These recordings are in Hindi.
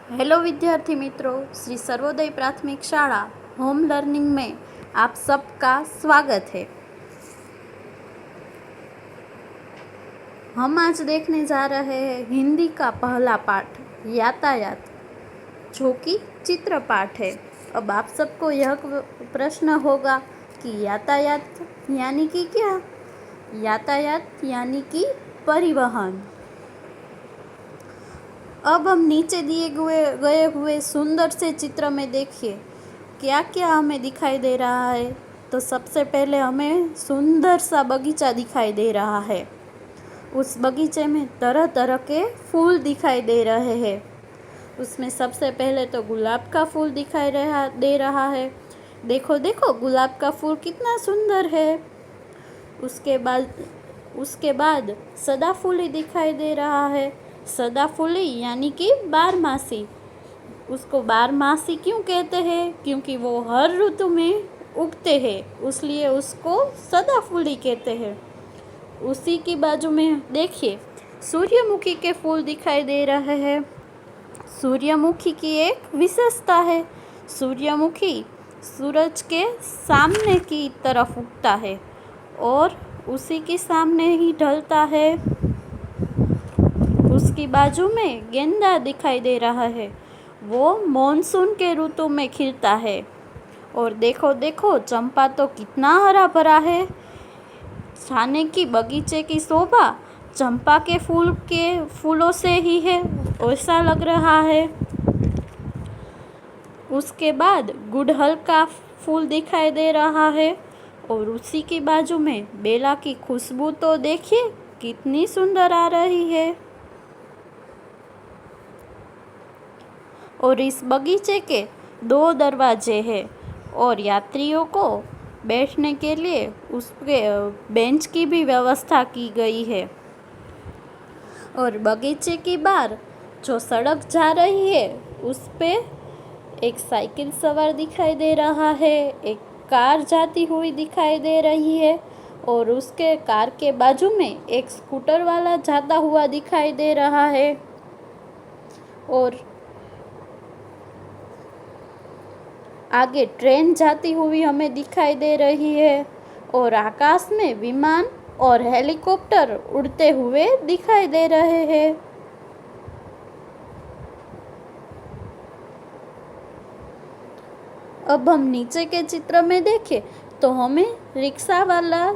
हेलो विद्यार्थी मित्रों, श्री सर्वोदय प्राथमिक शाला होम लर्निंग में आप सबका स्वागत है। हम आज देखने जा रहे हैं हिंदी का पहला पाठ यातायात, जो कि चित्र पाठ है। अब आप सबको यह प्रश्न होगा कि यातायात यानी कि क्या? यातायात यानी कि परिवहन। अब हम नीचे दिए गए हुए सुंदर से चित्र में देखिए क्या क्या हमें दिखाई दे रहा है। तो सबसे पहले हमें सुंदर सा बगीचा दिखाई दे रहा है। उस बगीचे में तरह तरह के फूल दिखाई दे रहे हैं। उसमें सबसे पहले तो गुलाब का फूल दिखाई दे रहा है। देखो देखो, गुलाब का फूल कितना सुंदर है। उसके बाद सदाफूली दिखाई दे रहा है। सदाफूली यानी कि बारमासी। उसको बारमासी क्यों कहते हैं? क्योंकि वो हर ऋतु में उगते हैं, इसलिए उसको सदाफूली कहते हैं। उसी की बाजू में देखिए सूर्यमुखी के फूल दिखाई दे रहे हैं। सूर्यमुखी की एक विशेषता है, सूर्यमुखी सूरज के सामने की तरफ उगता है और उसी के सामने ही ढलता है। उसकी बाजू में गेंदा दिखाई दे रहा है, वो मॉनसून के ऋतु में खिलता है। और देखो देखो, चंपा तो कितना हरा भरा है। जाने की बगीचे की शोभा चंपा के फूलों से ही है, ऐसा लग रहा है। उसके बाद गुड़हल का फूल दिखाई दे रहा है और उसी की बाजू में बेला की खुशबू तो देखिए कितनी सुंदर आ रही है। और इस बगीचे के 2 दरवाजे हैं और यात्रियों को बैठने के लिए उसके बेंच की भी व्यवस्था की गई है। और बगीचे की बाहर जो सड़क जा रही है उस पे एक साइकिल सवार दिखाई दे रहा है, एक कार जाती हुई दिखाई दे रही है और उसके कार के बाजू में एक स्कूटर वाला जाता हुआ दिखाई दे रहा है। और आगे ट्रेन जाती हुई हमें दिखाई दे रही है और आकाश में विमान और हेलीकॉप्टर उड़ते हुए दिखाई दे रहे हैं। अब हम नीचे के चित्र में देखें तो हमें रिक्शा वाला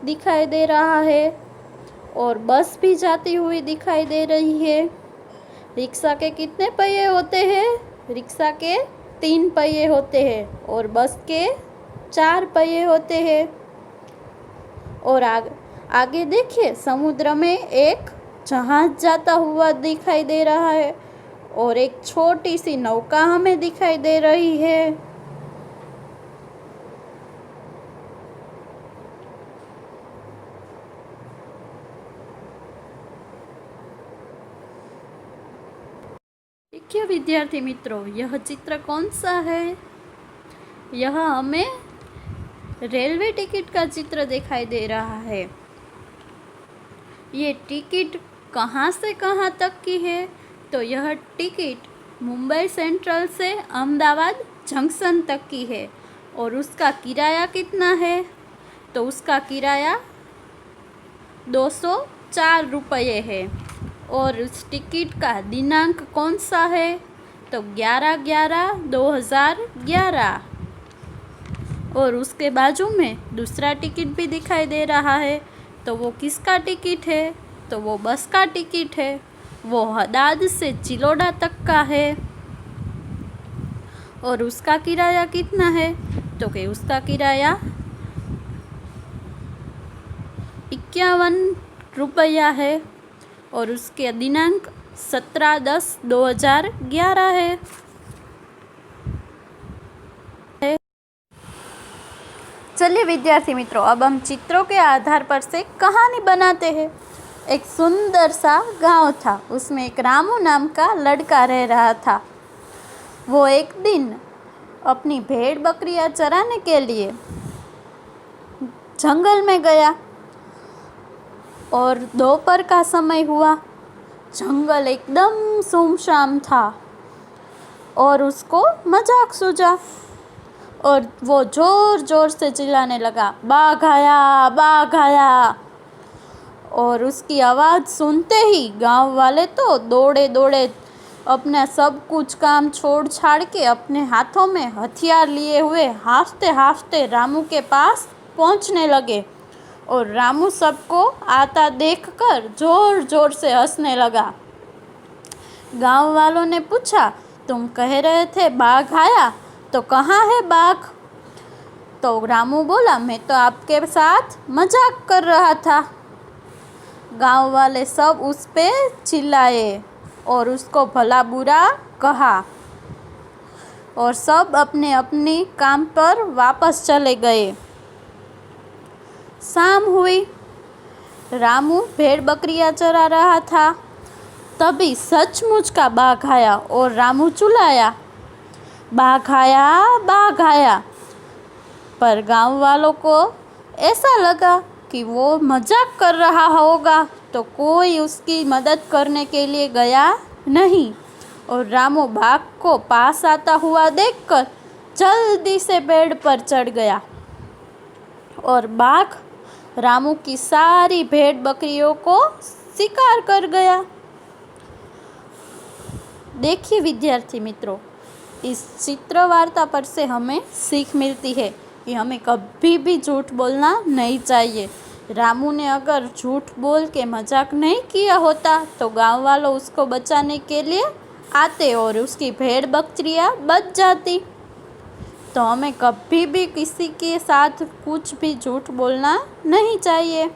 दिखाई दे रहा है और बस भी जाती हुई दिखाई दे रही है। रिक्शा के कितने पहिए होते हैं? रिक्शा के 3 पहिए होते हैं और बस के 4 पहिए होते हैं। और आगे देखिए समुद्र में एक जहाज जाता हुआ दिखाई दे रहा है और एक छोटी सी नौका हमें दिखाई दे रही है। देखिए विद्यार्थी मित्रों, यह चित्र कौन सा है? यह हमें रेलवे टिकट का चित्र दिखाई दे रहा है। ये टिकट कहाँ से कहाँ तक की है? तो यह टिकट मुंबई सेंट्रल से अहमदाबाद जंक्शन तक की है। और उसका किराया कितना है? तो उसका किराया 204 रुपये है। और उस टिकट का दिनांक कौन सा है? तो 11/11/2011। और उसके बाजू में दूसरा टिकट भी दिखाई दे रहा है। तो वो किसका टिकट है? तो वो बस का टिकट है। वो हदाद से चिलोड़ा तक का है। और उसका किराया कितना है? तो कि उसका किराया 51 रुपया है। और उसके दिनांक 17/10/2011 है। चलिए विद्यार्थी मित्रों, अब हम चित्रों के आधार पर से कहानी बनाते हैं। एक सुंदर सा गांव था, उसमें एक रामू नाम का लड़का रह रहा था। वो एक दिन अपनी भेड़ बकरियां चराने के लिए जंगल में गया और दोपहर का समय हुआ जंगल एकदम सुमशाम था और उसको मजाक सूझा और वो जोर जोर से चिल्लाने लगा, बाघ आया, बाघ आया। और उसकी आवाज़ सुनते ही गांव वाले तो दौड़े दौड़े अपना सब कुछ काम छोड़ छाड़ के अपने हाथों में हथियार लिए हुए हाँफते हाँफते रामू के पास पहुंचने लगे। और रामू सबको आता देखकर जोर जोर से हंसने लगा। गांव वालों ने पूछा, तुम कह रहे थे बाघ आया, तो कहाँ है बाघ? तो रामू बोला, मैं तो आपके साथ मजाक कर रहा था। गांव वाले सब उस पे चिल्लाए और उसको भला बुरा कहा और सब अपने अपने काम पर वापस चले गए। शाम हुई, रामू भेड़ बकरियां चरा रहा था। तभी सचमुच का बाघ आया और रामू चिल्लाया, बाघ आया, बाघ आया। पर गांव वालों को ऐसा लगा कि वो मजाक कर रहा होगा, तो कोई उसकी मदद करने के लिए गया नहीं। और रामू बाघ को पास आता हुआ देखकर जल्दी से पेड़ पर चढ़ गया और बाघ रामू की सारी भेड़ बकरियों को शिकार कर गया। देखिए विद्यार्थी मित्रों, इस चित्र वार्ता पर से हमें सीख मिलती है कि हमें कभी भी झूठ बोलना नहीं चाहिए। रामू ने अगर झूठ बोल के मजाक नहीं किया होता तो गांव वालों उसको बचाने के लिए आते और उसकी भेड़ बकरियां बच जाती। तो हमें कभी भी किसी के साथ कुछ भी झूठ बोलना नहीं चाहिए।